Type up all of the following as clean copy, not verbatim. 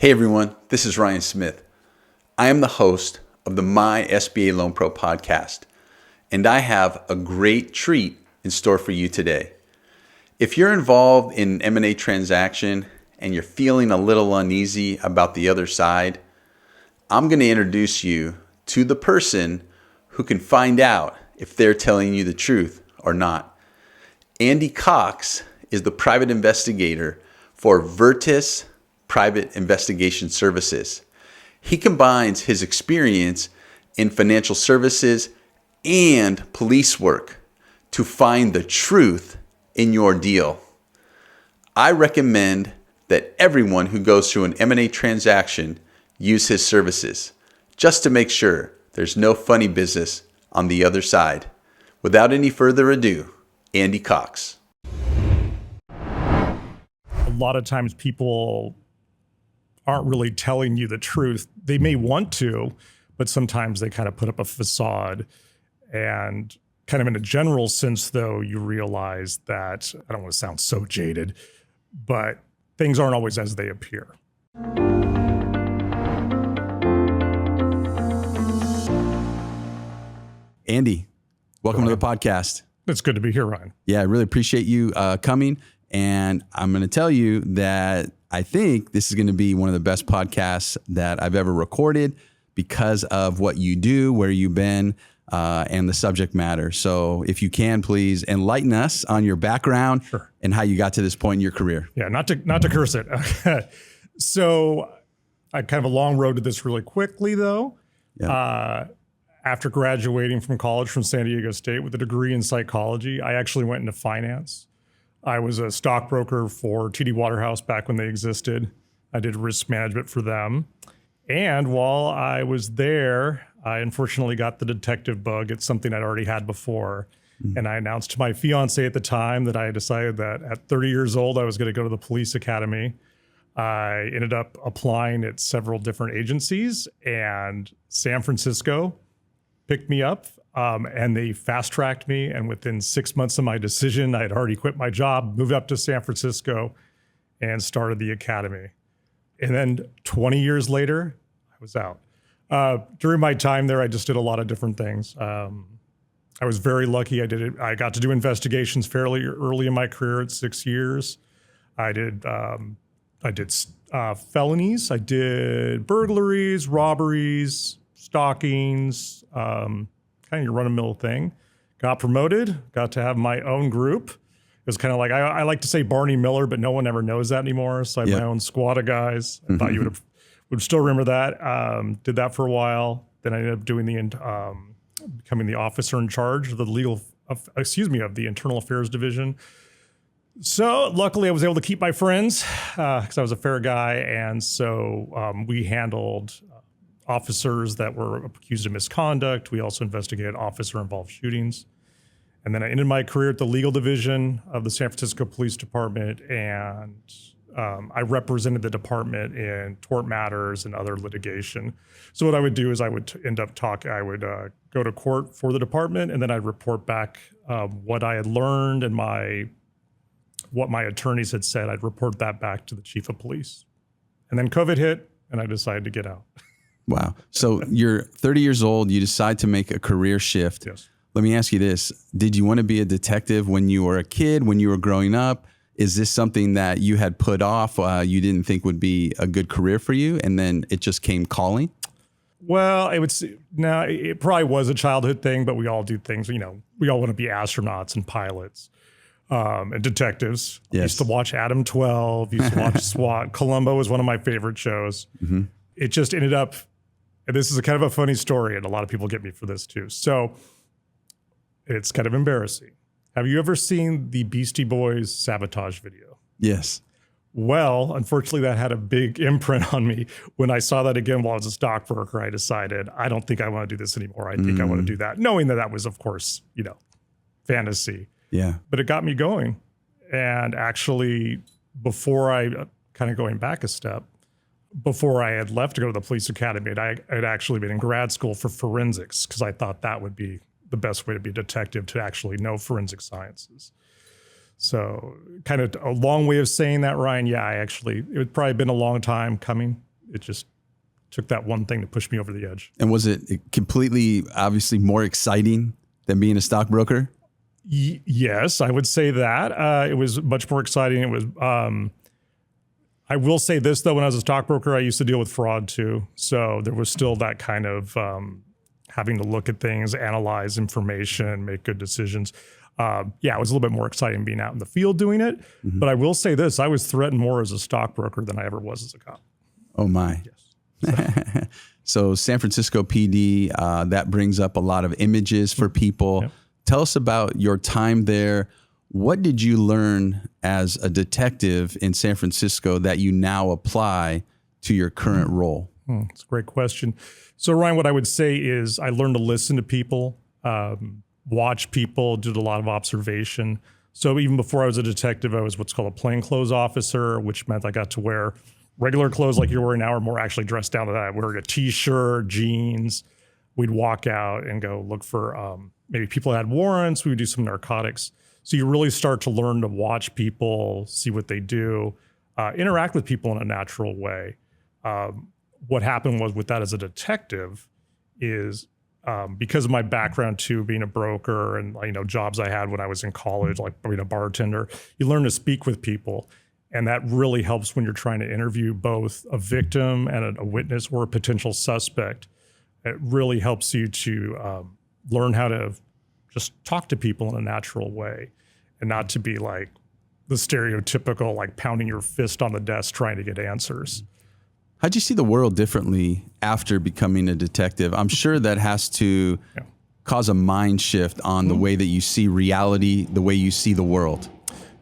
Hey everyone, this is Ryan Smith. I am the host of the My SBA Loan Pro podcast, and I have a great treat in store for you today. If you're involved in an M&A transaction and you're feeling a little uneasy about the other side, I'm going to introduce you to the person who can find out if they're telling you the truth or not. Andy Cox is the private investigator for Virtus Private Investigation Services. He combines his experience in financial services and police work to find the truth in your deal. I recommend that everyone who goes through an M&A transaction use his services just to make sure there's no funny business on the other side. Without any further ado, Andy Cox. A lot of times people aren't really telling you the truth. They may want to, but sometimes they kind of put up a facade. And kind of in a general sense, though, you realize that, I don't want to sound so jaded, but things aren't always as they appear. Andy, welcome to the podcast. It's good to be here, Ryan. Yeah, I really appreciate you coming. And I'm going to tell you that I think this is going to be one of the best podcasts that I've ever recorded because of what you do, where you've been, and the subject matter. So if you can, please enlighten us on your background and how you got to this point in your career. Yeah, not to curse it. So I kind of a long road to this really quickly, though. Yeah. After graduating from college from San Diego State with a degree in psychology, I actually went into finance. I was a stockbroker for TD Waterhouse back when they existed. I did risk management for them. And while I was there, I unfortunately got the detective bug. It's something I'd already had before. And I announced to my fiance at the time that I had decided that at 30 years old, I was going to go to the police academy. I ended up applying at several different agencies, and San Francisco picked me up. And they fast-tracked me, and within 6 months of my decision, I had already quit my job, moved up to San Francisco, and started the academy. And then 20 years later, I was out. During my time there, I just did a lot of different things. I was very lucky. I got to do investigations fairly early in my career at 6 years. I did felonies. I did burglaries, robberies, stalkings, kind of your run-of-the-mill thing. Got promoted, got to have my own group. It was kind of like, I like to say Barney Miller, but no one ever knows that anymore. So I had my own squad of guys. I thought you would still remember that. Did that for a while. Then I ended up doing becoming the officer in charge of the Internal Affairs Division. So luckily I was able to keep my friends because I was a fair guy. And so we handled officers that were accused of misconduct. We also investigated officer-involved shootings. And then I ended my career at the legal division of the San Francisco Police Department, and I represented the department in tort matters and other litigation. So what I would do is I would go to court for the department, and then I'd report back what I had learned and what my attorneys had said. I'd report that back to the chief of police. And then COVID hit, and I decided to get out. Wow. So you're 30 years old. You decide to make a career shift. Yes. Let me ask you this. Did you want to be a detective when you were a kid, when you were growing up? Is this something that you had put off, you didn't think would be a good career for you, and then it just came calling? Well, it probably was a childhood thing, but we all do things, we all want to be astronauts and pilots and detectives. Yes. I used to watch Adam 12, used to watch SWAT. Columbo was one of my favorite shows. Mm-hmm. It just ended up, and this is a kind of a funny story, and a lot of people get me for this too. So it's kind of embarrassing. Have you ever seen the Beastie Boys Sabotage video? Yes. Well, unfortunately, that had a big imprint on me. When I saw that again while I was a stockbroker, I decided, I don't think I want to do this anymore. I think I want to do that. Knowing that was, of course, fantasy. Yeah. But it got me going. And actually, before going back a step, before I had left to go to the police academy, I had actually been in grad school for forensics because I thought that would be the best way to be a detective, to actually know forensic sciences. So kind of a long way of saying that, Ryan. Yeah, it would probably been a long time coming. it just took that one thing to push me over the edge. And was it completely, obviously, more exciting than being a stockbroker? Yes, I would say that. It was much more exciting. It was. I will say this, though, when I was a stockbroker, I used to deal with fraud too. So there was still that kind of having to look at things, analyze information, make good decisions. It was a little bit more exciting being out in the field doing it. Mm-hmm. But I will say this, I was threatened more as a stockbroker than I ever was as a cop. Oh, my. Yes. So San Francisco PD, that brings up a lot of images for people. Yep. Tell us about your time there. What did you learn as a detective in San Francisco that you now apply to your current role? That's a great question. So, Ryan, what I would say is I learned to listen to people, watch people, did a lot of observation. So even before I was a detective, I was what's called a plainclothes officer, which meant I got to wear regular clothes like you're wearing now, or more actually dressed down to that. Wearing a T-shirt, jeans. We'd walk out and go look for maybe people that had warrants. We would do some narcotics. So you really start to learn to watch people, see what they do, interact with people in a natural way. What happened was with that as a detective is because of my background too, being a broker and jobs I had when I was in college, like being a bartender, you learn to speak with people. And that really helps when you're trying to interview both a victim and a witness or a potential suspect. It really helps you to learn how to just talk to people in a natural way and not to be like the stereotypical, like pounding your fist on the desk trying to get answers. How'd you see the world differently after becoming a detective? I'm sure that has to cause a mind shift on the way that you see reality, the way you see the world.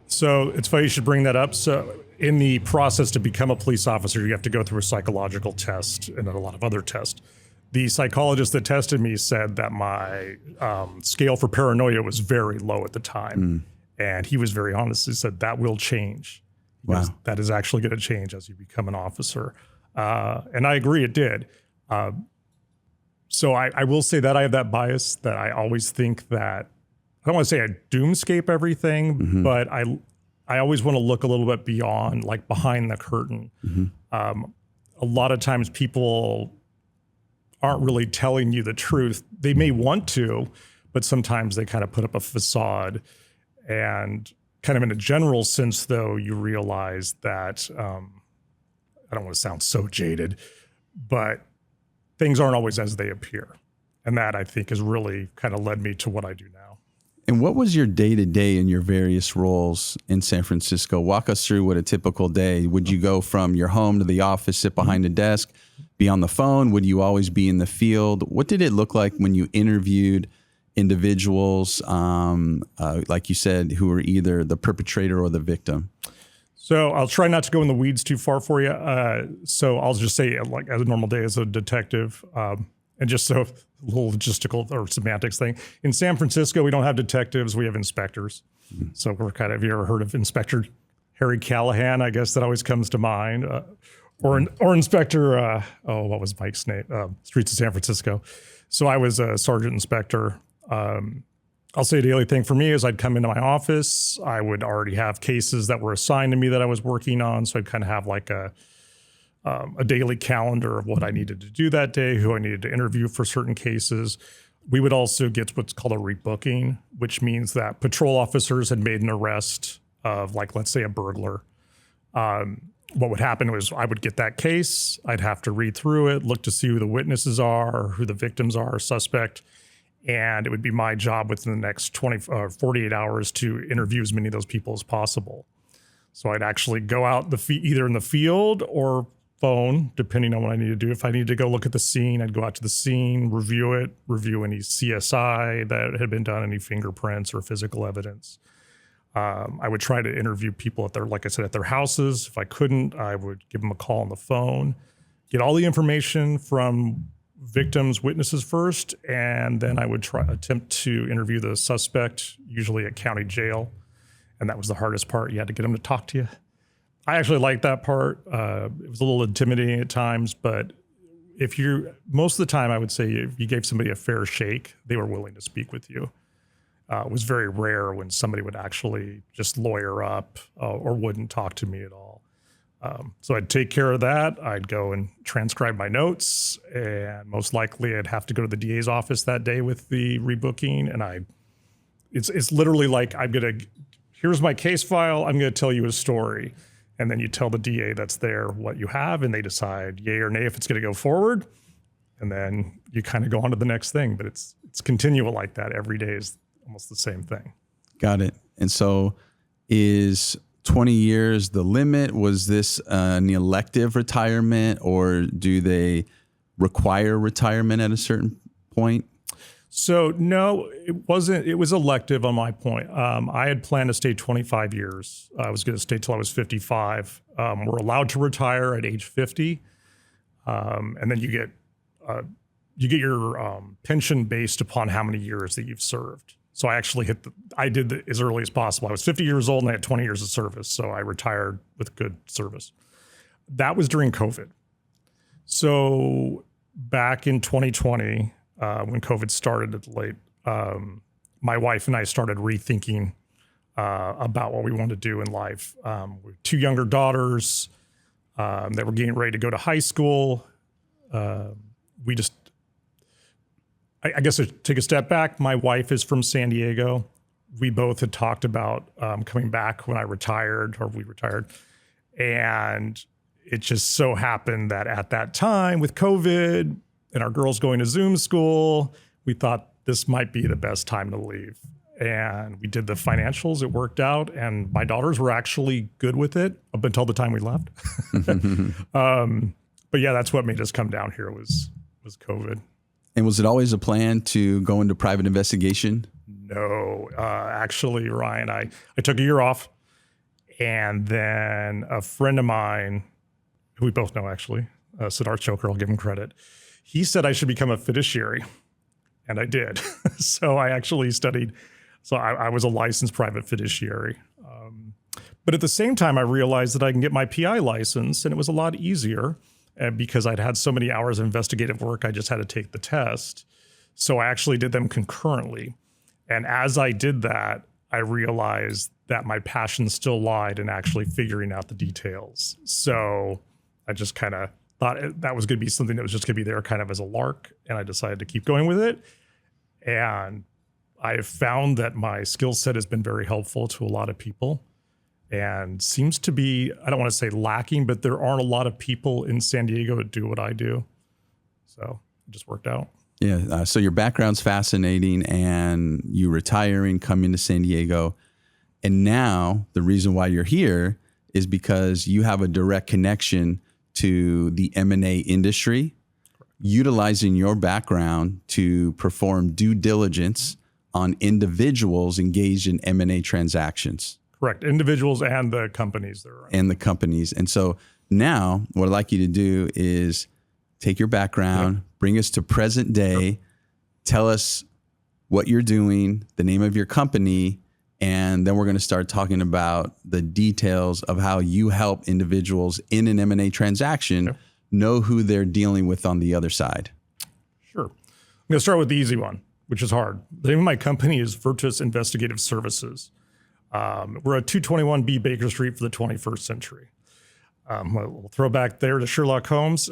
So it's funny you should bring that up. So in the process to become a police officer, you have to go through a psychological test and a lot of other tests. The psychologist that tested me said that my scale for paranoia was very low at the time. And he was very honest. He said, that will change. Wow. That is actually going to change as you become an officer. And I agree, it did. So I will say that I have that bias that I always think that, I don't want to say I doomscape everything, but I always want to look a little bit beyond, like behind the curtain. A lot of times people aren't really telling you the truth. They may want to, but sometimes they kind of put up a facade. And kind of in a general sense, though, you realize that, I don't want to sound so jaded, but things aren't always as they appear. And that, I think, has really kind of led me to what I do now. And what was your day-to-day in your various roles in San Francisco? Walk us through what a typical day. Would you go from your home to the office, sit behind a desk, be on the phone? Would you always be in the field? What did it look like when you interviewed individuals, like you said, who were either the perpetrator or the victim? So I'll try not to go in the weeds too far for you. So I'll just say, like, as a normal day as a detective, and just so a little logistical or semantics thing. In San Francisco, we don't have detectives, we have inspectors. So we're kind of, have you ever heard of Inspector Harry Callahan? I guess that always comes to mind. Or Inspector, what was Mike's name? Streets of San Francisco. So I was a sergeant inspector. I'll say a daily thing for me is I'd come into my office. I would already have cases that were assigned to me that I was working on. So I'd kind of have like a daily calendar of what I needed to do that day, who I needed to interview for certain cases. We would also get what's called a rebooking, which means that patrol officers had made an arrest of, like, let's say a burglar. What would happen was I would get that case. I'd have to read through it, look to see who the witnesses are, who the victims are, suspect. And it would be my job within the next 48 hours to interview as many of those people as possible. So I'd actually go out either in the field or phone, depending on what I need to do. If I need to go look at the scene, I'd go out to the scene, review it, review any CSI that had been done, any fingerprints or physical evidence. I would try to interview people at like I said, at their houses. If I couldn't, I would give them a call on the phone, get all the information from victims, witnesses first, and then I would attempt to interview the suspect, usually at county jail. And that was the hardest part. You had to get them to talk to you. I actually liked that part. It was a little intimidating at times, but most of the time, I would say if you gave somebody a fair shake, they were willing to speak with you. It was very rare when somebody would actually just lawyer up or wouldn't talk to me at all. So I'd take care of that. I'd go and transcribe my notes, and most likely I'd have to go to the DA's office that day with the rebooking. And it's literally like, here's my case file. I'm going to tell you a story. And then you tell the DA that's there what you have, and they decide yay or nay if it's going to go forward. And then you kind of go on to the next thing. But it's continual like that. Every day is almost the same thing. Got it. And so is 20 years the limit? Was this an elective retirement, or do they require retirement at a certain point? So no, it wasn't. It was elective on my point. I had planned to stay 25 years. I was going to stay till I was 55. We're allowed to retire at age 50. And then you get your pension based upon how many years that you've served. So I actually I did as early as possible. I was 50 years old and I had 20 years of service. So I retired with good service. That was during COVID. So back in 2020, when COVID started at late, my wife and I started rethinking about what we wanted to do in life. We have 2 younger daughters that were getting ready to go to high school. I guess to take a step back, my wife is from San Diego. We both had talked about coming back when we retired. And it just so happened that at that time with COVID and our girls going to Zoom school, we thought this might be the best time to leave. And we did the financials. It worked out. And my daughters were actually good with it up until the time we left. But yeah, that's what made us come down here was COVID. And was it always a plan to go into private investigation? No, actually, Ryan, I took a year off, and then a friend of mine, who we both know actually, Siddharth Choker, I'll give him credit. He said I should become a fiduciary, and I did. So I actually studied. So I was a licensed private fiduciary. But at the same time, I realized that I can get my PI license, and it was a lot easier. Because I'd had so many hours of investigative work, I just had to take the test. So I actually did them concurrently. And as I did that, I realized that my passion still lied in actually figuring out the details. So I just kind of thought that was going to be something that was just going to be there kind of as a lark. And I decided to keep going with it. And I've found that my skill set has been very helpful to a lot of people. And seems to be, I don't want to say lacking, but there aren't a lot of people in San Diego that do what I do. So it just worked out. Yeah. So your background's fascinating, and you retiring, coming to San Diego. And now the reason why you're here is because you have a direct connection to the M&A industry, utilizing your background to perform due diligence on individuals engaged in M&A transactions. Correct. Individuals and the companies there. And the companies. And so now what I'd like you to do is take your background, bring us to present day, tell us what you're doing, the name of your company, and then we're going to start talking about the details of how you help individuals in an M&A transaction know who they're dealing with on the other side. Sure. I'm going to start with the easy one, which is hard. The name of my company is Virtus Investigative Services. We're at 221B Baker Street for the 21st century. We'll throw back there to Sherlock Holmes.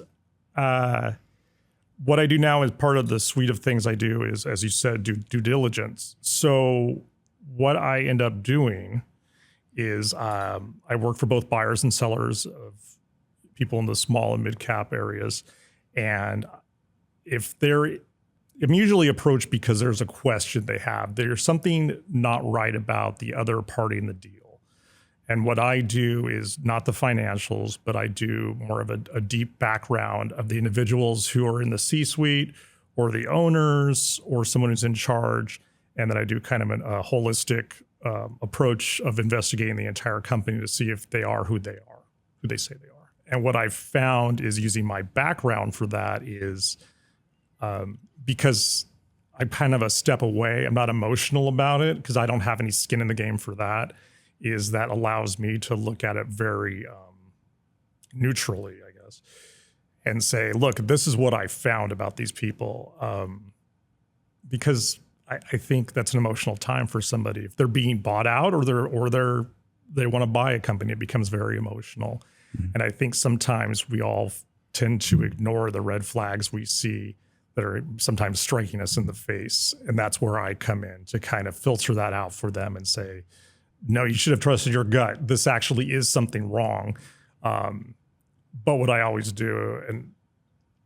What I do now as part of the suite of things I do is, as you said, due diligence. So what I end up doing is I work for both buyers and sellers of people in the small and mid-cap areas. And I'm usually approached because there's a question they have. There's something not right about the other party in the deal. And what I do is not the financials, but I do more of a deep background of the individuals who are in the C-suite or the owners or someone who's in charge. And then I do kind of a holistic approach of investigating the entire company to see if they are who they say they are. And what I've found is using my background for that is because I'm kind of a step away, I'm not emotional about it because I don't have any skin in the game for that, is that allows me to look at it very neutrally, I guess, and say, look, this is what I found about these people. Because I think that's an emotional time for somebody. If they're being bought out or they want to buy a company, it becomes very emotional. And I think sometimes we all tend to ignore the red flags we see that are sometimes striking us in the face. And that's where I come in to kind of filter that out for them and say, no, you should have trusted your gut. This actually is something wrong. But what I always do, and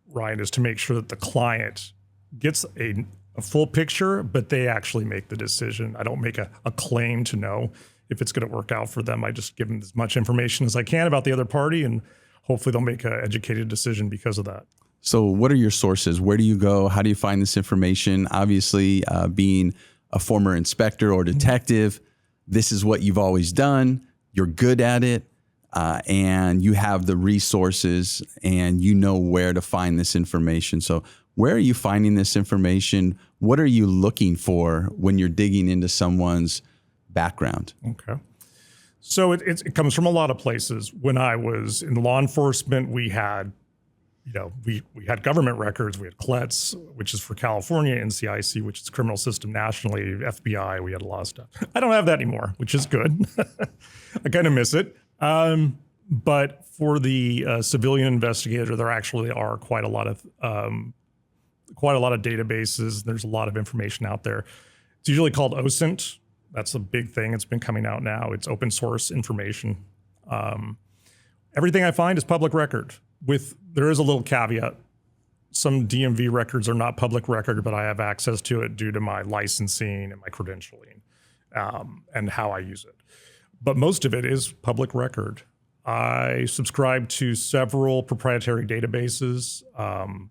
Ryan, is to make sure that the client gets a full picture, but they actually make the decision. I don't make a claim to know if it's going to work out for them. I just give them as much information as I can about the other party, and hopefully they'll make an educated decision because of that. So what are your sources? Where do you go? How do you find this information? Obviously, being a former inspector or detective, this is what you've always done. You're good at it, and you have the resources, and you know where to find this information. So where are you finding this information? What are you looking for when you're digging into someone's background? Okay. So it comes from a lot of places. When I was in law enforcement, we had, we had government records. We had CLETS, which is for California, NCIC, which is criminal system nationally, FBI. We had a lot of stuff. I don't have that anymore, which is good. I kind of miss it. But for the civilian investigator, there actually are quite a lot of databases. There's a lot of information out there. It's usually called OSINT. That's a big thing. It's been coming out now. It's open source information. Everything I find is public record. There is a little caveat. Some DMV records are not public record, but I have access to it due to my licensing and my credentialing and how I use it. But most of it is public record. I subscribe to several proprietary databases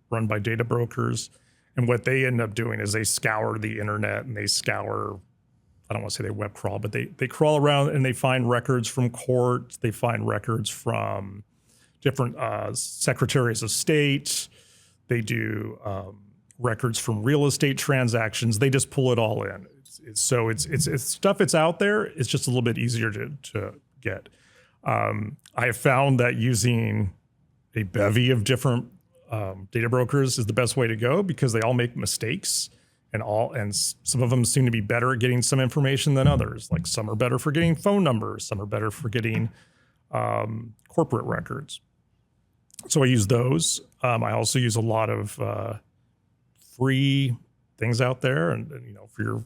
run by data brokers. And what they end up doing is they scour the internet and they scour, I don't want to say they web crawl, but they crawl around and they find records from court. They find records from different secretaries of state. They do records from real estate transactions. They just pull it all in. It's stuff that's out there. It's just a little bit easier to get. I have found that using a bevy of different data brokers is the best way to go because they all make mistakes and some of them seem to be better at getting some information than others. Like some are better for getting phone numbers, some are better for getting corporate records. So I use those. I also use a lot of free things out there, and for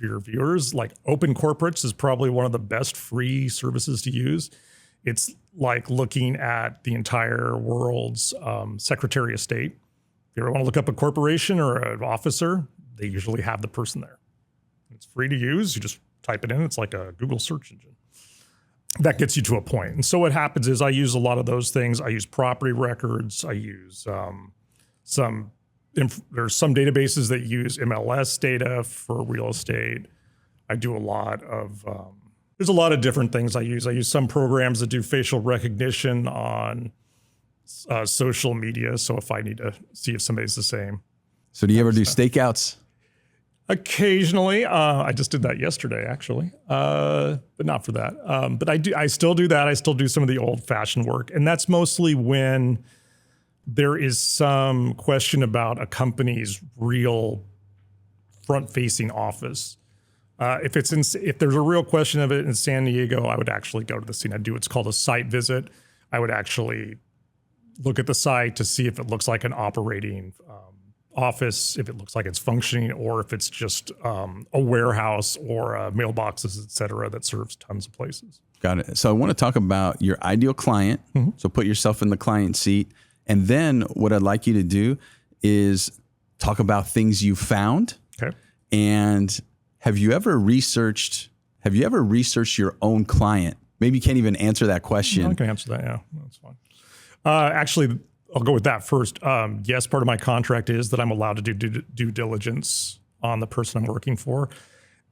your viewers, like Open Corporates is probably one of the best free services to use. It's like looking at the entire world's Secretary of State. If you ever want to look up a corporation or an officer, they usually have the person there. It's free to use. You just type it in. It's like a Google search engine. That gets you to a point. And so what happens is I use a lot of those things. I use property records. I use there's some databases that use MLS data for real estate. I do a lot of, there's a lot of different things I use. I use some programs that do facial recognition on social media. So if I need to see if somebody's the same. So do you ever do stakeouts? Occasionally. I just did that yesterday, actually, but not for that. But I still do that. I still do some of the old fashioned work. And that's mostly when there is some question about a company's real front-facing office. If there's a real question of it in San Diego, I would actually go to the scene. I'd do what's called a site visit. I would actually look at the site to see if it looks like an operating office, if it looks like it's functioning, or if it's just a warehouse or mailboxes, et cetera, that serves tons of places. Got it. So I want to talk about your ideal client. Mm-hmm. So put yourself in the client seat. And then what I'd like you to do is talk about things you found. Okay. And have you ever researched your own client? Maybe you can't even answer that question. I can answer that. Yeah, that's fine. Actually, I'll go with that first. Yes, part of my contract is that I'm allowed to do due diligence on the person I'm working for.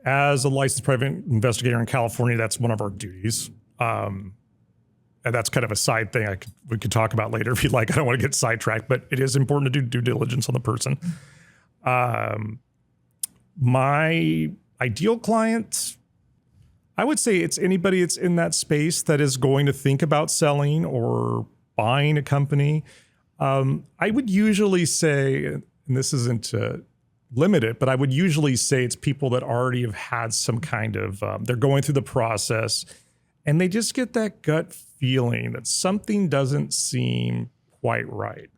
As a licensed private investigator in California, that's one of our duties. And that's kind of a side thing we could talk about later if you'd like. I don't want to get sidetracked, but it is important to do due diligence on the person. My ideal client, I would say it's anybody that's in that space that is going to think about selling or buying a company. I would usually say, and this isn't to limit it, but I would usually say it's people that already have had some kind of, they're going through the process and they just get that gut feeling that something doesn't seem quite right.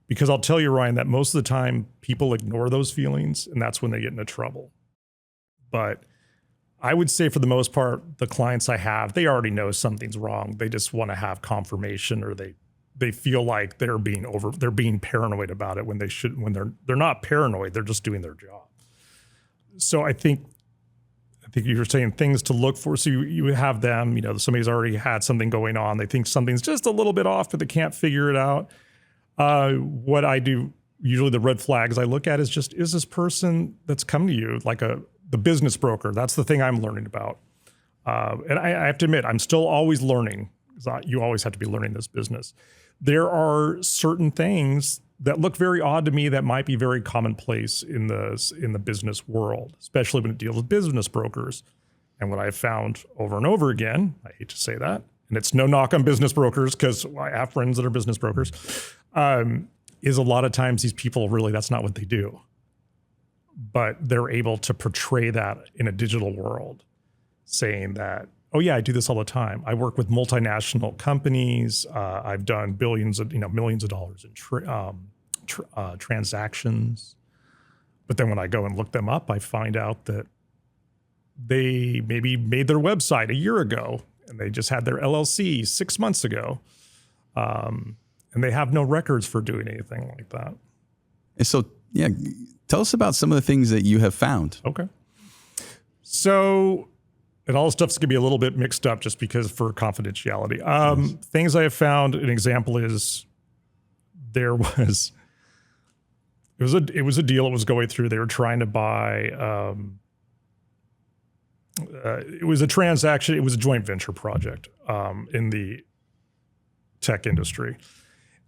Because I'll tell you, Ryan, that most of the time people ignore those feelings, and that's when they get into trouble. But I would say for the most part, the clients I have, they already know something's wrong. They just want to have confirmation, or they feel like they're being paranoid about it when they're not paranoid, they're just doing their job. So I think you're saying things to look for. So you have them, somebody's already had something going on. They think something's just a little bit off, but they can't figure it out. What I do, usually the red flags I look at is this person that's come to you like the business broker? That's the thing I'm learning about. And I have to admit, I'm still always learning, because you always have to be learning this business. There are certain things that look very odd to me that might be very commonplace in the business world, especially when it deals with business brokers. And what I've found over and over again, I hate to say that, and it's no knock on business brokers because I have friends that are business brokers, is a lot of times these people really, that's not what they do. But they're able to portray that in a digital world, saying that, oh yeah, I do this all the time. I work with multinational companies. I've done millions of dollars in transactions. But then when I go and look them up, I find out that they maybe made their website a year ago, and they just had their LLC 6 months ago. And they have no records for doing anything like that. And so, yeah, tell us about some of the things that you have found. Okay. So, and all the stuff's gonna be a little bit mixed up just because for confidentiality. Things I have found, an example is it was a deal that was going through. They were trying to buy, it was a transaction. It was a joint venture project in the tech industry.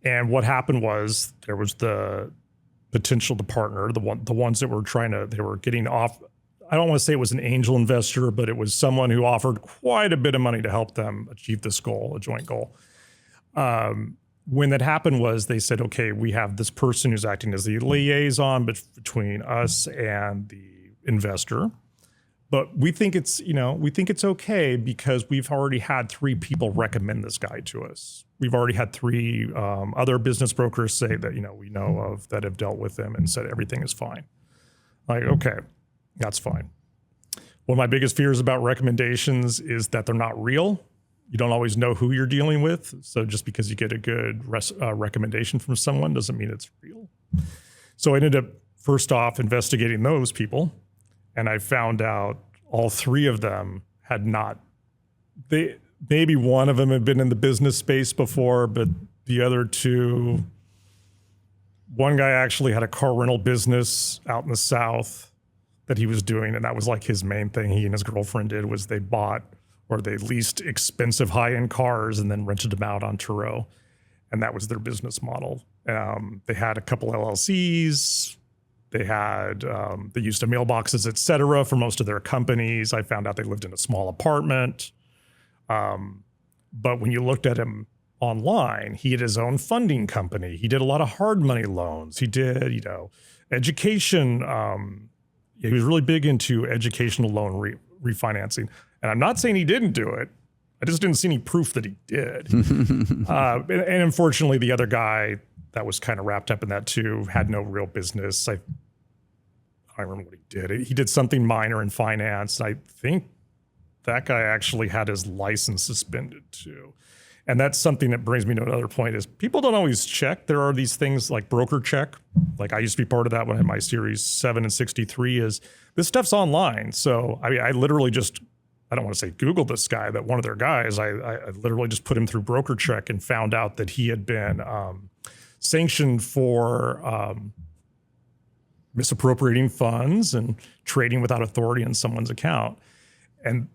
And what happened was there was the partner, the ones that they were getting off. I don't want to say it was an angel investor, but it was someone who offered quite a bit of money to help them achieve this goal, a joint goal. When that happened was they said, okay, we have this person who's acting as the liaison between us and the investor. But we think it's okay because we've already had 3 people recommend this guy to us. We've already had 3 other business brokers say that, we know of that have dealt with him and said everything is fine. Like, okay, that's fine. One of my biggest fears about recommendations is that they're not real. You don't always know who you're dealing with. So just because you get a good recommendation from someone doesn't mean it's real. So I ended up first off investigating those people. And I found out all 3 of them had not. Maybe one of them had been in the business space before, but the other 2, one guy actually had a car rental business out in the South that he was doing. And that was like his main thing. He and his girlfriend did was they bought or they leased expensive high-end cars and then rented them out on Turo. And that was their business model. They had a couple LLCs. They used to mailboxes, et cetera, for most of their companies. I found out they lived in a small apartment. But when you looked at him online, he had his own funding company. He did a lot of hard money loans. He did, education. He was really big into educational loan refinancing. And I'm not saying he didn't do it. I just didn't see any proof that he did. And unfortunately, the other guy that was kind of wrapped up in that too had no real business. I don't remember what he did. He did something minor in finance. I think that guy actually had his license suspended too. And that's something that brings me to another point is people don't always check. There are these things like broker check. Like I used to be part of that when I had my series 7 and 63 is this stuff's online. So I literally just, I don't want to say Google this guy, but one of their guys, I literally just put him through broker check and found out that he had been sanctioned for misappropriating funds and trading without authority in someone's account. And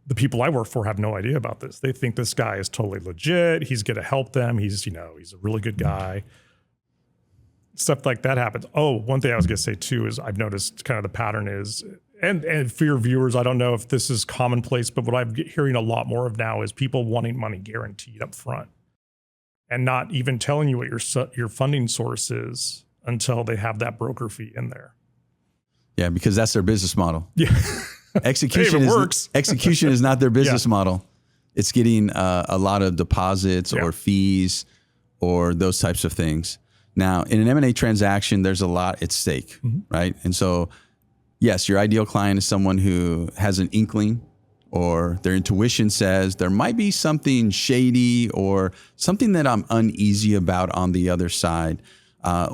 the people I work for have no idea about this. They think this guy is totally legit. He's going to help them. He's a really good guy. Stuff like that happens. Oh, one thing I was going to say too is I've noticed kind of the pattern is, and for your viewers, I don't know if this is commonplace, but what I'm hearing a lot more of now is people wanting money guaranteed up front and not even telling you what your funding source is until they have that broker fee in there. Yeah, because that's their business model. Yeah. Execution works. Execution is not their business model. It's getting a lot of deposits or fees or those types of things. Now, in an M&A transaction, there's a lot at stake, right? And so, yes, your ideal client is someone who has an inkling or their intuition says there might be something shady or something that I'm uneasy about on the other side.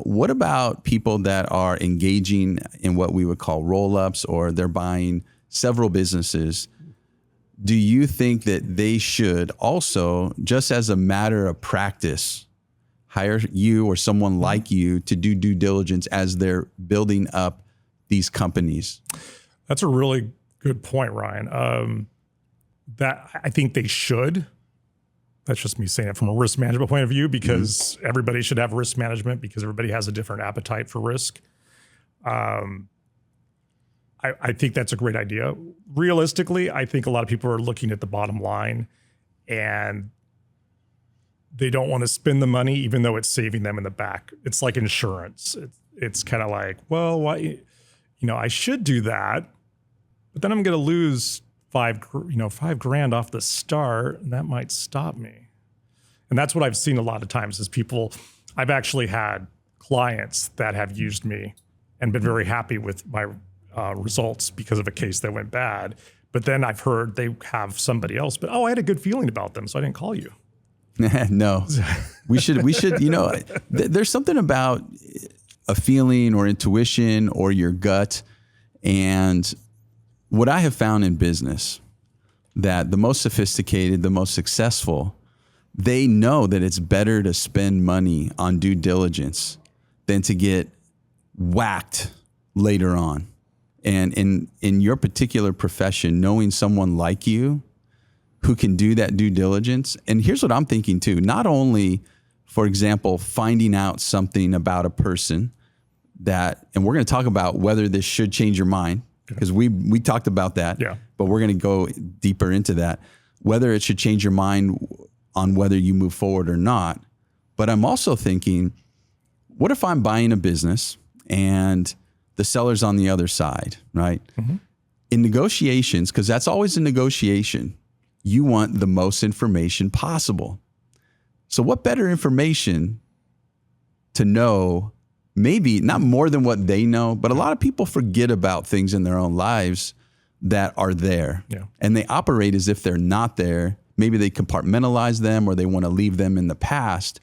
What about people that are engaging in what we would call roll-ups, or they're buying several businesses? Do you think that they should also, just as a matter of practice, hire you or someone like you to do due diligence as they're building up these companies? That's a really good point, Ryan. That I think they should. That's just me saying it from a risk management point of view, because everybody should have risk management because everybody has a different appetite for risk. I think that's a great idea. Realistically, I think a lot of people are looking at the bottom line and they don't want to spend the money, even though it's saving them in the back. It's like insurance. It's kind of like, well, why, I should do that, but then I'm going to lose $5,000 off the start, and that might stop me. And that's what I've seen a lot of times is people. I've actually had clients that have used me and been very happy with my results because of a case that went bad. But then I've heard they have somebody else, but I had a good feeling about them, so I didn't call you. No, we should, there's something about a feeling or intuition or your gut. And what I have found in business, that the most sophisticated, the most successful, they know that it's better to spend money on due diligence than to get whacked later on. And in your particular profession, knowing someone like you who can do that due diligence. And here's what I'm thinking too, not only, for example, finding out something about a person and we're going to talk about whether this should change your mind, because we talked about that, but we're going to go deeper into that, whether it should change your mind on whether you move forward or not. But I'm also thinking, what if I'm buying a business and the seller's on the other side, right? In negotiations, because that's always a negotiation, you want the most information possible. So what better information to know, maybe not more than what they know, but a lot of people forget about things in their own lives that are there. And they operate as if they're not there. Maybe they compartmentalize them or they want to leave them in the past.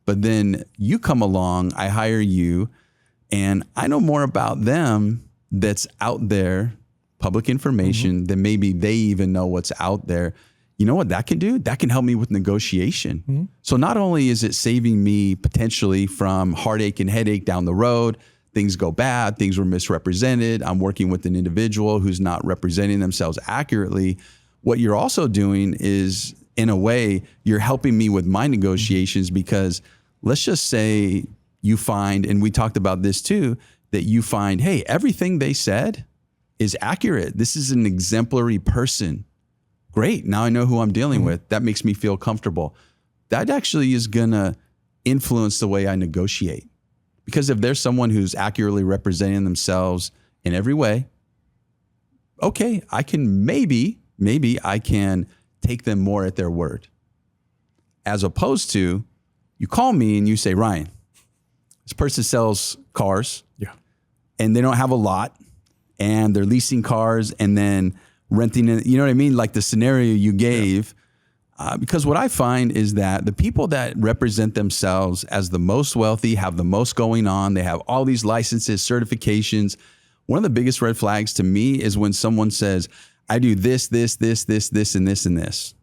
But then you come along, I hire you, and I know more about them that's out there, public information, than maybe they even know what's out there. You know what that can do? That can help me with negotiation. So not only is it saving me potentially from heartache and headache down the road, things go bad, things were misrepresented, I'm working with an individual who's not representing themselves accurately. What you're also doing is, in a way, you're helping me with my negotiations, because let's just say you find, and we talked about this too, that you find, hey, everything they said is accurate. This is an exemplary person. Great. Now I know who I'm dealing with. That makes me feel comfortable. That actually is going to influence the way I negotiate. Because if there's someone who's accurately representing themselves in every way, okay, I can maybe I can take them more at their word. As opposed to, you call me and you say, Ryan, this person sells cars and they don't have a lot and they're leasing cars and then renting it. You know what I mean? Like the scenario you gave. Because what I find is that the people that represent themselves as the most wealthy have the most going on. They have all these licenses, certifications. One of the biggest red flags to me is when someone says, I do this, and this, and this.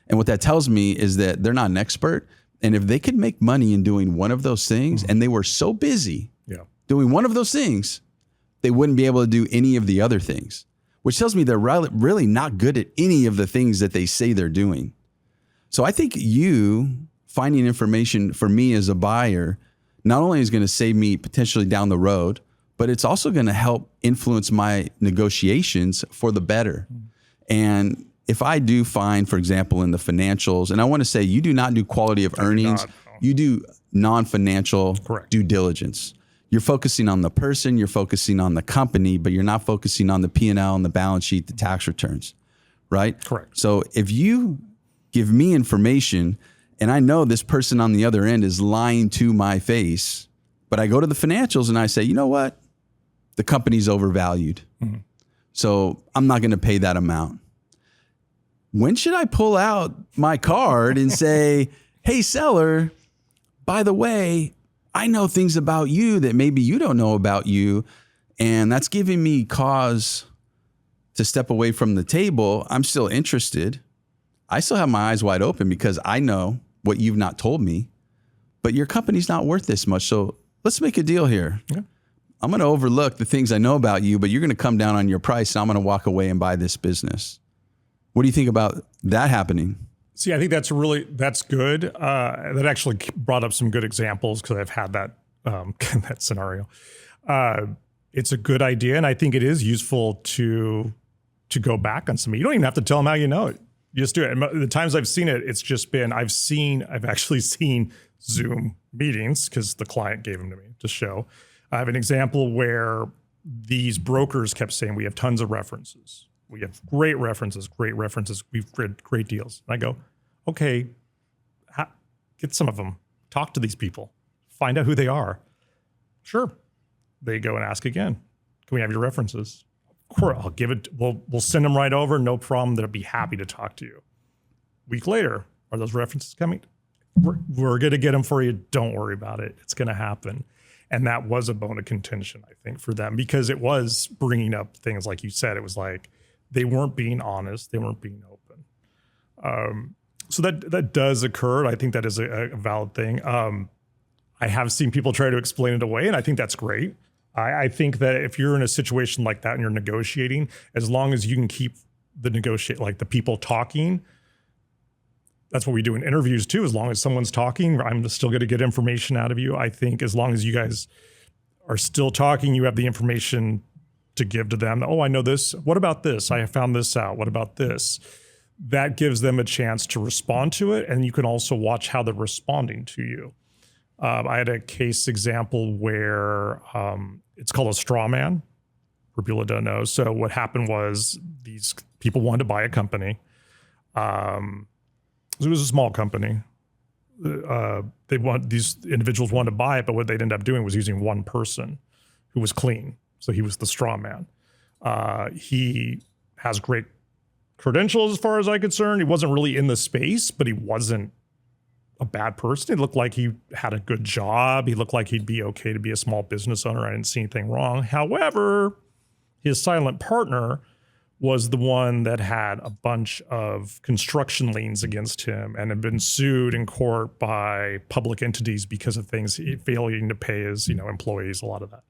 And what that tells me is that they're not an expert. And if they could make money in doing one of those things, and they were so busy doing one of those things, they wouldn't be able to do any of the other things, which tells me they're really not good at any of the things that they say they're doing. So I think you finding information for me as a buyer not only is going to save me potentially down the road, but it's also going to help influence my negotiations for the better. And if I do find, for example, in the financials, and I want to say you do not do quality of earnings, you do non-financial due diligence. You're focusing on the person, you're focusing on the company, but you're not focusing on the P&L and the balance sheet, the tax returns, right? Correct. So if you give me information, and I know this person on the other end is lying to my face, but I go to the financials and I say, you know what? The company's overvalued. Mm-hmm. So I'm not going to pay that amount. When should I pull out my card and say, hey, seller, by the way, I know things about you that maybe you don't know about you, and that's giving me cause to step away from the table. I'm still interested. I still have my eyes wide open because I know what you've not told me, but your company's not worth this much. So let's make a deal here. Yeah. I'm going to overlook the things I know about you, but you're going to come down on your price, and I'm going to walk away and buy this business. What do you think about that happening? See, I think that's good. That actually brought up some good examples because I've had that that scenario. It's a good idea, and I think it is useful to go back on something. You don't even have to tell them how you know it. You just do it. And the times I've seen it, it's just been I've actually seen Zoom meetings because the client gave them to me to show. I have an example where these brokers kept saying, we have tons of references. We have great references. We've read great deals. And I go, okay, get some of them. Talk to these people. Find out who they are. Sure. They go and ask again. Can we have your references? Of course, I'll give it. We'll send them right over. No problem. They'll be happy to talk to you. Week later, are those references coming? We're going to get them for you. Don't worry about it. It's going to happen. And that was a bone of contention, I think, for them because it was bringing up things like you said. It was like they weren't being honest. They weren't being open. So that does occur. I think that is a valid thing. I have seen people try to explain it away, and I think that's great. I think that if you're in a situation like that and you're negotiating, as long as you can keep the people talking, that's what we do in interviews too. As long as someone's talking, I'm still going to get information out of you. I think as long as you guys are still talking, you have the information to give to them. Oh, I know this. What about this? I have found this out. What about this? That gives them a chance to respond to it. And you can also watch how they're responding to you. I had a case example where it's called a straw man, for people that don't know. So what happened was these people wanted to buy a company. It was a small company. These individuals wanted to buy it, but what they'd end up doing was using one person who was clean. So he was the straw man. He has great credentials as far as I'm concerned. He wasn't really in the space, but he wasn't a bad person. He looked like he had a good job. He looked like he'd be okay to be a small business owner. I didn't see anything wrong. However, his silent partner was the one that had a bunch of construction liens against him and had been sued in court by public entities because of things failing to pay his, employees, a lot of that.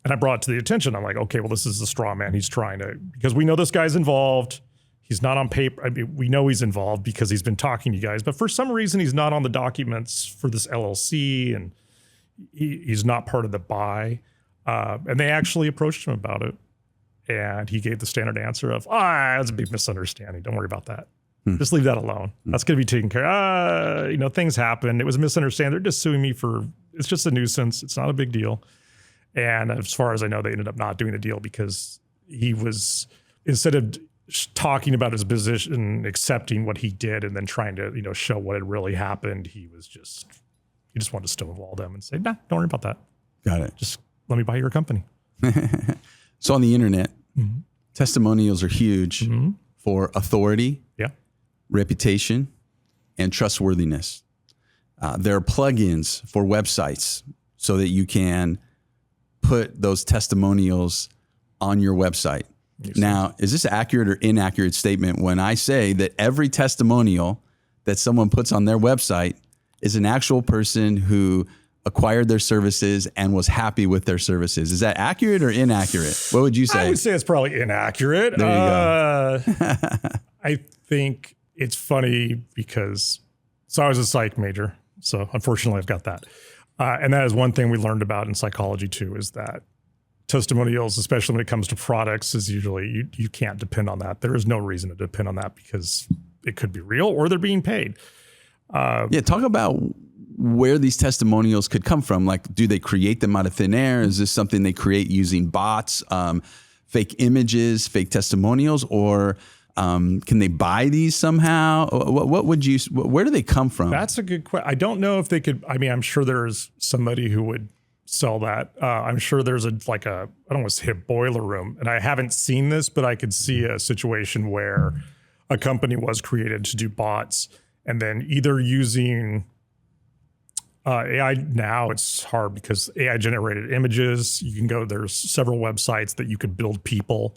And I brought it to the attention. I'm like, okay, well, this is the straw man. He's trying to, because we know this guy's involved. He's not on paper. I mean, we know he's involved because he's been talking to you guys, but for some reason he's not on the documents for this LLC and he's not part of the buy. And they actually approached him about it. And he gave the standard answer of, that's a big misunderstanding. Don't worry about that. Just leave that alone. That's going to be taken care of. Things happen. It was a misunderstanding. They're just suing me it's just a nuisance. It's not a big deal. And as far as I know, they ended up not doing the deal because he was, instead of talking about his position, accepting what he did and then trying to, show what had really happened, he just wanted to stonewall them and say, nah, don't worry about that. Got it. Just let me buy your company. So on the internet, testimonials are huge for authority, reputation, and trustworthiness. There are plugins for websites so that you can put those testimonials on your website. Now, is this an accurate or inaccurate statement when I say that every testimonial that someone puts on their website is an actual person who acquired their services and was happy with their services? Is that accurate or inaccurate? What would you say? I would say it's probably inaccurate. There you go. I think it's funny because, I was a psych major, so unfortunately I've got that. And that is one thing we learned about in psychology too, is that testimonials, especially when it comes to products, is usually you can't depend on that. There is no reason to depend on that because it could be real or they're being paid. Talk about where these testimonials could come from. Like, do they create them out of thin air? Is this something they create using bots, fake images, fake testimonials? Or Can they buy these somehow? Where do they come from? That's a good question. I don't know if they could. I mean, I'm sure there's somebody who would sell that. I'm sure there's I don't want to say a boiler room, and I haven't seen this, but I could see a situation where a company was created to do bots, and then either using AI. Now it's hard because AI generated images. You can go, there's several websites that you could build people,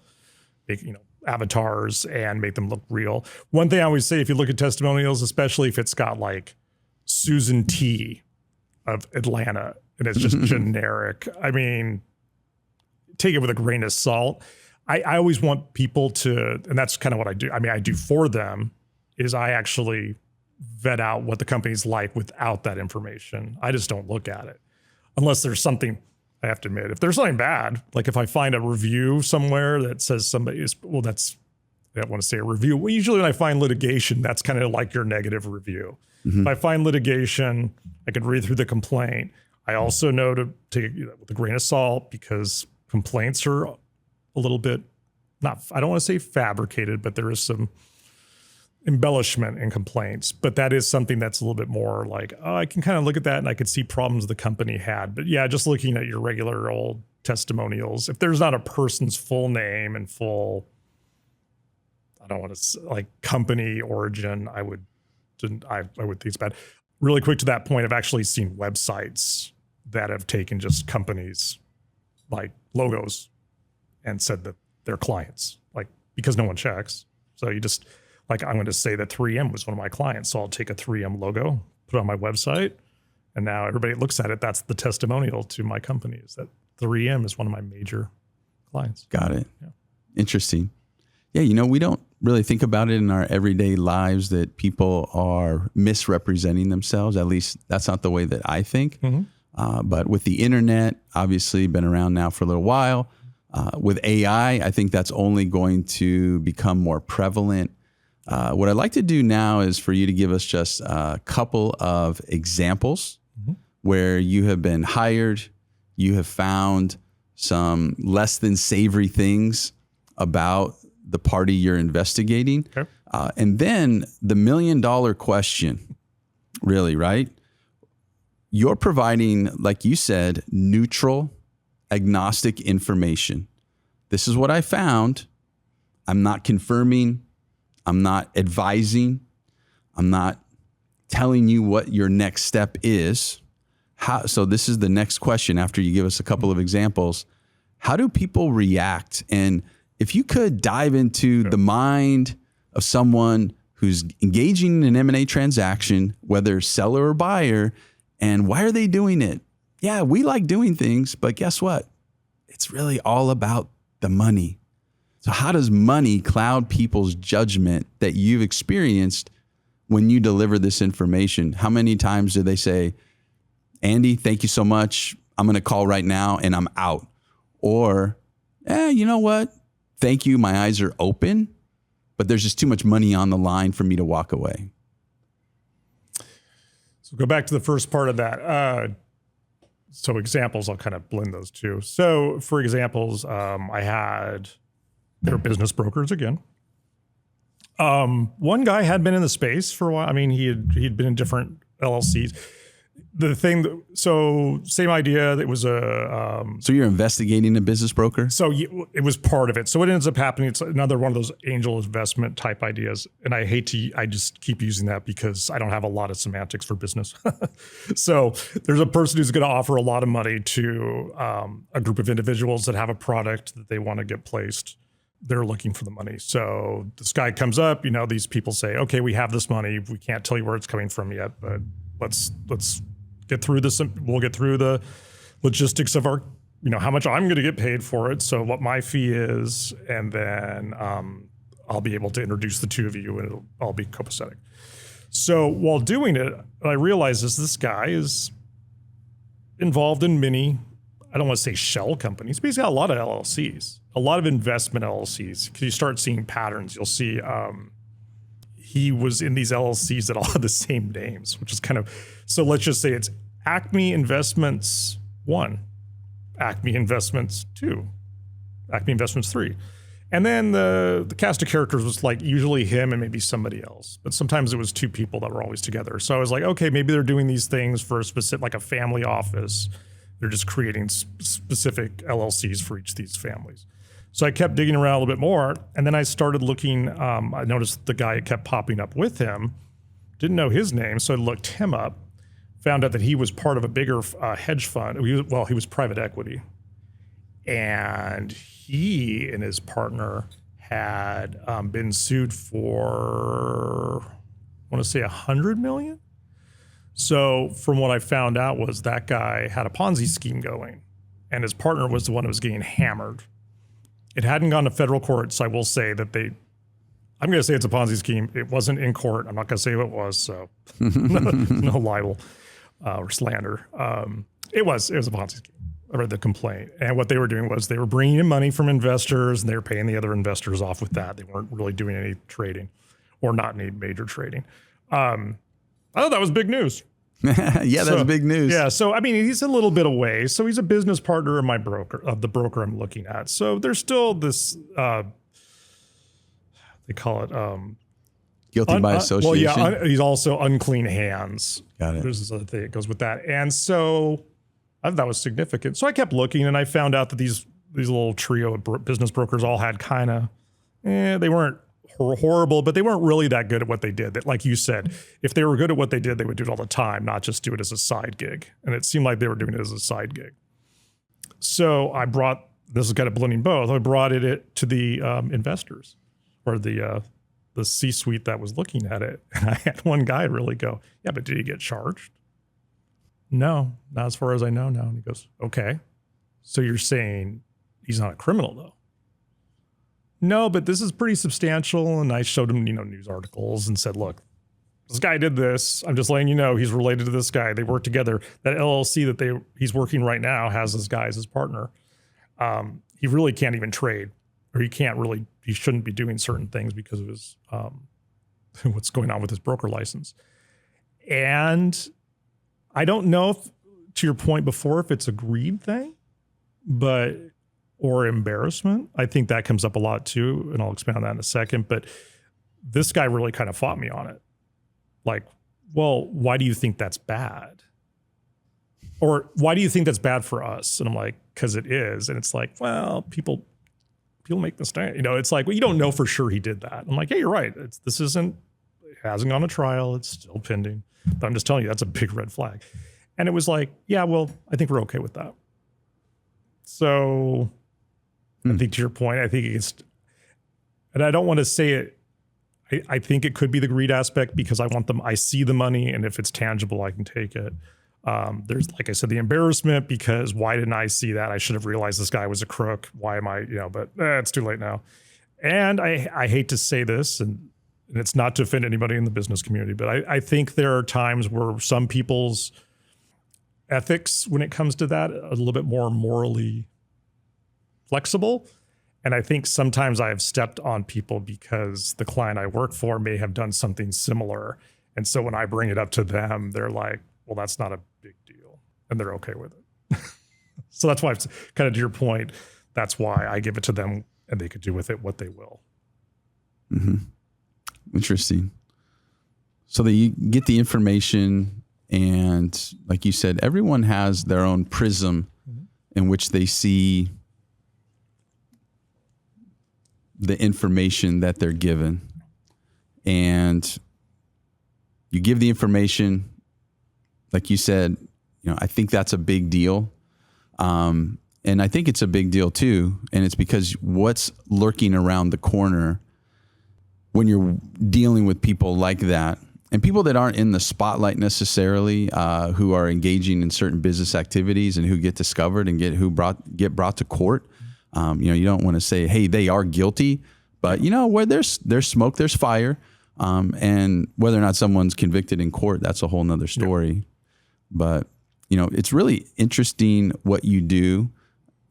make, avatars and make them look real. One thing I always say, if you look at testimonials, especially if it's got like Susan T of Atlanta and it's just generic, I mean, take it with a grain of salt. I always want people to, and that's kind of what I do. I mean, I do for them is I actually vet out what the company's like without that information. I just don't look at it unless there's something. I have to admit, if there's something bad, like if I find a review somewhere that says somebody is, I don't want to say a review. Well, usually when I find litigation, that's kind of like your negative review. Mm-hmm. If I find litigation, I can read through the complaint. I also know to take it with a grain of salt because complaints are a little bit, I don't want to say fabricated, but there is some embellishment in complaints, but that is something that's a little bit more like, I can kind of look at that and I could see problems the company had. But yeah, just looking at your regular old testimonials, if there's not a person's full name and full, I don't want to like company origin, I would think it's bad. Really quick to that point, I've actually seen websites that have taken just companies like logos and said that they're clients, like because no one checks. So you just, like I'm going to say that 3M was one of my clients. So I'll take a 3M logo, put it on my website. And now everybody looks at it. That's the testimonial to my company is that 3M is one of my major clients. Got it. Yeah. Interesting. Yeah. We don't really think about it in our everyday lives that people are misrepresenting themselves. At least that's not the way that I think. Mm-hmm. But with the internet, obviously been around now for a little while. With AI, I think that's only going to become more prevalent. What I'd like to do now is for you to give us just a couple of examples mm-hmm. where you have been hired, you have found some less than savory things about the party you're investigating. Okay. And then the $1 million question, really, right? You're providing, like you said, neutral, agnostic information. This is what I found. I'm not confirming. I'm not advising. I'm not telling you what your next step is. So this is the next question after you give us a couple of examples. How do people react? And if you could dive into the mind of someone who's engaging in an M&A transaction, whether seller or buyer, and why are they doing it? Yeah, we like doing things, but guess what? It's really all about the money. So how does money cloud people's judgment that you've experienced when you deliver this information? How many times do they say, Andy, thank you so much. I'm going to call right now and I'm out. Or, you know what? Thank you. My eyes are open, but there's just too much money on the line for me to walk away. So go back to the first part of that. So examples, I'll kind of blend those two. So for examples, they're business brokers again. One guy had been in the space for a while. I mean, he'd been in different LLCs. So same idea. It was So you're investigating a business broker? So it was part of it. So what ends up happening, it's another one of those angel investment type ideas. And I just keep using that because I don't have a lot of semantics for business. So there's a person who's going to offer a lot of money to a group of individuals that have a product that they want to get placed. They're looking for the money. So this guy comes up, these people say, okay, we have this money. We can't tell you where it's coming from yet, but let's get through this. We'll get through the logistics of our, how much I'm going to get paid for it. So what my fee is, and then I'll be able to introduce the two of you and it'll all be copacetic. So while doing it, I realized this guy is involved in many, I don't want to say shell companies, but he's got a lot of LLCs, a lot of investment LLCs. Because you start seeing patterns, you'll see he was in these LLCs that all have the same names, which is kind of, so let's just say it's Acme Investments 1, Acme Investments 2, Acme Investments 3. And then the cast of characters was like usually him and maybe somebody else, but sometimes it was two people that were always together. So I was like, okay, maybe they're doing these things for a specific, like a family office. They're just creating specific LLCs for each of these families. So I kept digging around a little bit more, and then I started looking. I noticed the guy kept popping up with him. Didn't know his name, so I looked him up. Found out that he was part of a bigger hedge fund. He was private equity, and he and his partner had been sued for, I want to say, $100 million. So from what I found out was that guy had a Ponzi scheme going, and his partner was the one who was getting hammered. It hadn't gone to federal court, so I will say that I'm going to say it's a Ponzi scheme. It wasn't in court. I'm not going to say who it was, so no libel or slander. It was a Ponzi scheme. I read the complaint. And what they were doing was they were bringing in money from investors, and they were paying the other investors off with that. They weren't really doing any trading, or not any major trading. I thought that was big news. Yeah, that's big news. Yeah, so I mean, he's a little bit away. So he's a business partner of the broker I'm looking at. So there's still this, they call it guilty by association. Well, yeah, he's also unclean hands. Got it. There's this other thing that goes with that, and so I thought that was significant. So I kept looking, and I found out that these little trio of business brokers all had kind of, they weren't horrible, but they weren't really that good at what they did. That, like you said, if they were good at what they did, they would do it all the time, not just do it as a side gig. And it seemed like they were doing it as a side gig. So this is kind of blending both. I brought it to the investors, or the C-suite that was looking at it. And I had one guy really go, yeah, but did he get charged? No, not as far as I know. No. And he goes, okay. So you're saying he's not a criminal though? No, but this is pretty substantial. And I showed him, news articles and said, look, this guy did this. I'm just letting you know he's related to this guy. They work together. That LLC that he's working right now has this guy as his partner. He really can't even trade, or he shouldn't be doing certain things because of his, what's going on with his broker license. And I don't know if, to your point before, if it's a greed thing, or embarrassment. I think that comes up a lot too, and I'll expand on that in a second. But this guy really kind of fought me on it. Like, well, why do you think that's bad? Or why do you think that's bad for us? And I'm like, because it is. And it's like, well, people make mistakes. It's like, well, you don't know for sure he did that. I'm like, yeah, you're right. It hasn't gone to trial. It's still pending. But I'm just telling you, that's a big red flag. And it was like, yeah, well, I think we're okay with that. So I think to your point, I think and I don't want to say it, I think it could be the greed aspect because I see the money, and if it's tangible, I can take it. There's, like I said, the embarrassment because why didn't I see that? I should have realized this guy was a crook. Why am I, but it's too late now. And I hate to say this, and it's not to offend anybody in the business community, but I think there are times where some people's ethics, when it comes to that, a little bit more morally flexible. And I think sometimes I have stepped on people because the client I work for may have done something similar. And so when I bring it up to them, they're like, well, that's not a big deal. And they're okay with it. So that's why it's kind of to your point. That's why I give it to them, and they could do with it what they will. Mm-hmm. Interesting. So that you get the information, and like you said, everyone has their own prism in which they see the information that they're given. And you give the information, like you said, I think that's a big deal. And I think it's a big deal too. And it's because what's lurking around the corner when you're dealing with people like that, and people that aren't in the spotlight necessarily, who are engaging in certain business activities and who get discovered and get brought to court. You don't want to say, hey, they are guilty, but where there's smoke, there's fire. And whether or not someone's convicted in court, that's a whole nother story. Yeah. But, it's really interesting what you do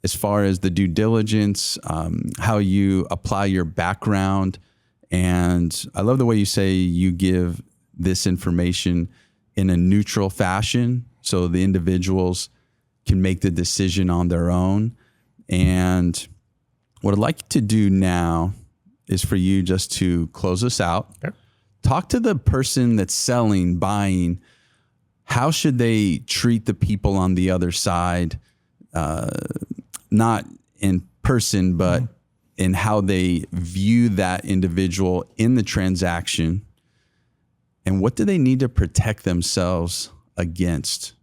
as far as the due diligence, how you apply your background. And I love the way you say you give this information in a neutral fashion so the individuals can make the decision on their own. And what I'd like to do now is for you just to close us out. Okay. Talk to the person that's selling, buying. How should they treat the people on the other side? Not in person, but in how they view that individual in the transaction. And what do they need to protect themselves against?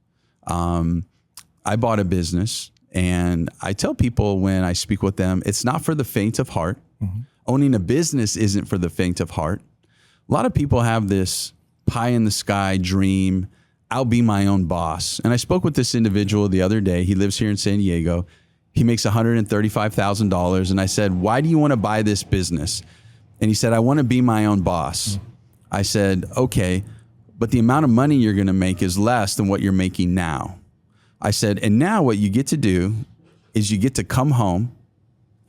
I bought a business, and I tell people when I speak with them, it's not for the faint of heart. Owning a business isn't for the faint of heart. A lot of people have this pie in the sky dream. I'll be my own boss. And I spoke with this individual the other day. He lives here in San Diego. He makes $135,000. And I said, why do you want to buy this business? And he said, I want to be my own boss. I said, okay, but the amount of money you're going to make is less than what you're making now. I said, and now what you get to do is you get to come home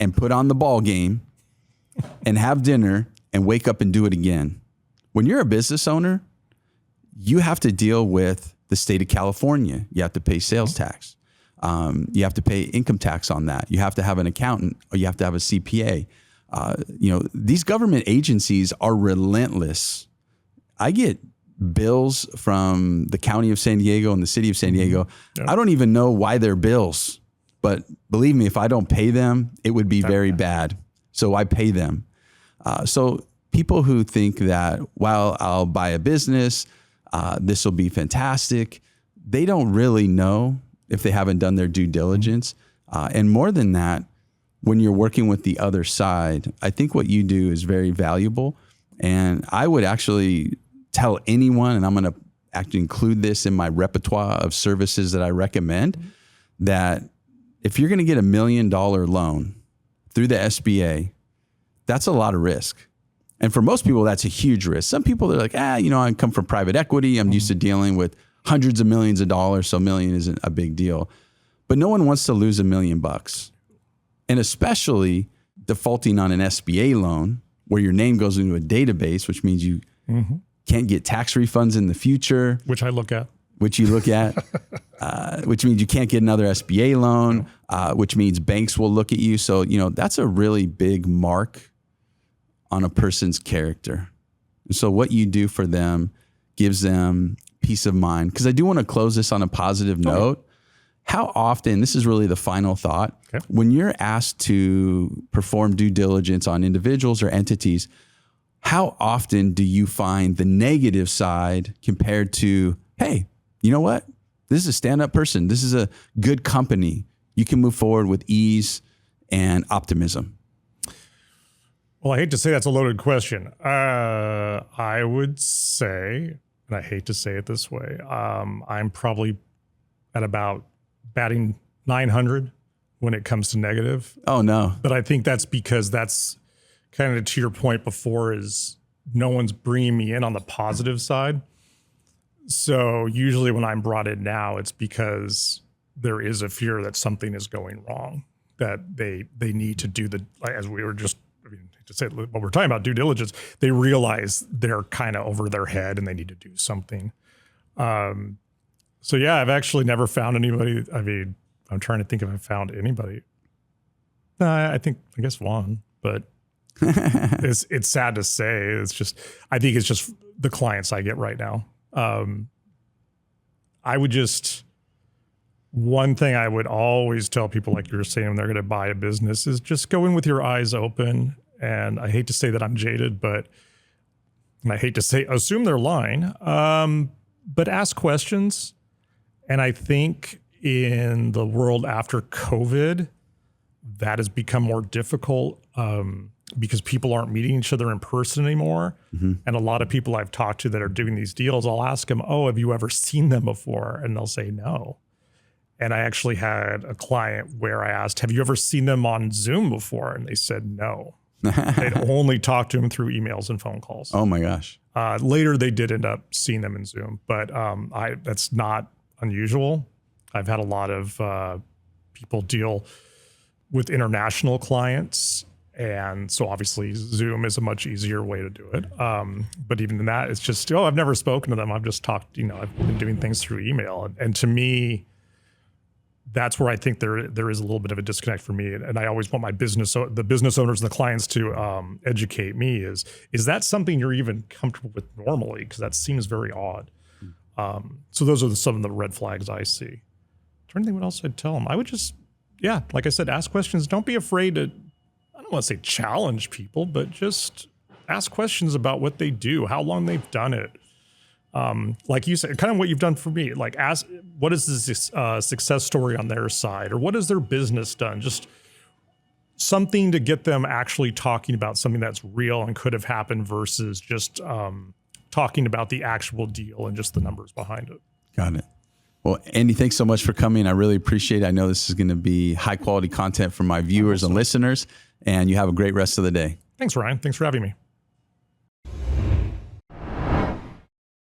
and put on the ball game and have dinner and wake up and do it again. When you're a business owner, you have to deal with the state of California. You have to pay sales tax. You have to pay income tax on that. You have to have an accountant, or you have to have a CPA. These government agencies are relentless. I get bills from the county of San Diego and the city of San Diego. Yep. I don't even know why they're bills, but believe me, if I don't pay them, it would be very bad. So I pay them. So people who think that, well, I'll buy a business, this will be fantastic. They don't really know if they haven't done their due diligence. And more than that, when you're working with the other side, I think what you do is very valuable. And I would actually tell anyone, and I'm going to actually include this in my repertoire of services that I recommend, that if you're going to get $1 million loan through the SBA, that's a lot of risk. And for most people, that's a huge risk. Some people are like, I come from private equity. I'm used to dealing with hundreds of millions of dollars, so $1 million isn't a big deal. But no one wants to lose $1 million. And especially defaulting on an SBA loan where your name goes into a database, which means you can't get tax refunds in the future. Which I look at. Which you look at. Which means you can't get another SBA loan, which means banks will look at you. So, that's a really big mark on a person's character. And so what you do for them gives them peace of mind. Because I do want to close this on a positive note. How often, this is really the final thought, when you're asked to perform due diligence on individuals or entities, how often do you find the negative side compared to, hey, you know what? This is a stand-up person. This is a good company. You can move forward with ease and optimism. Well, I hate to say that's a loaded question. I would say, and I hate to say it this way, I'm probably at about batting 900 when it comes to negative. Oh, no. But I think that's because that's kind of to your point before, is no one's bringing me in on the positive side. So usually when I'm brought in now, it's because there is a fear that something is going wrong, that they need to do as we were just, to say what we're talking about, due diligence, they realize they're kind of over their head and they need to do something. So yeah, I've actually never found anybody. I'm trying to think if I found anybody. I guess one, but it's sad to say. I think it's just the clients I get right now. One thing I would always tell people, like you were saying, when they're going to buy a business, is just go in with your eyes open. And I hate to say that I'm jaded, and I hate to say, assume they're lying, but ask questions. And I think in the world after COVID, that has become more difficult because people aren't meeting each other in person anymore. And a lot of people I've talked to that are doing these deals, I'll ask them, have you ever seen them before? And they'll say no. And I actually had a client where I asked, have you ever seen them on Zoom before? And they said no. They'd only talked to them through emails and phone calls. Oh my gosh. Later, they did end up seeing them in Zoom, but that's not unusual. I've had a lot of people deal with international clients. And so obviously Zoom is a much easier way to do it. But even in that, it's just, I've never spoken to them. I've just talked, I've been doing things through email. And to me, that's where I think there is a little bit of a disconnect for me. And I always want the business owners and the clients to educate me. Is that something you're even comfortable with normally? Because that seems very odd. So those are some of the red flags I see. Is there anything else I'd tell them? I would just, like I said, ask questions. Don't be afraid to, I don't want to say challenge people, but just ask questions about what they do, how long they've done it. Like you said, kind of what you've done for me, like ask, what is this success story on their side, or what has their business done? Just something to get them actually talking about something that's real and could have happened versus just talking about the actual deal and just the numbers behind it. Got it. Well, Andy, thanks so much for coming. I really appreciate it. I know this is going to be high quality content for my viewers and listeners, and you have a great rest of the day. Thanks, Ryan. Thanks for having me.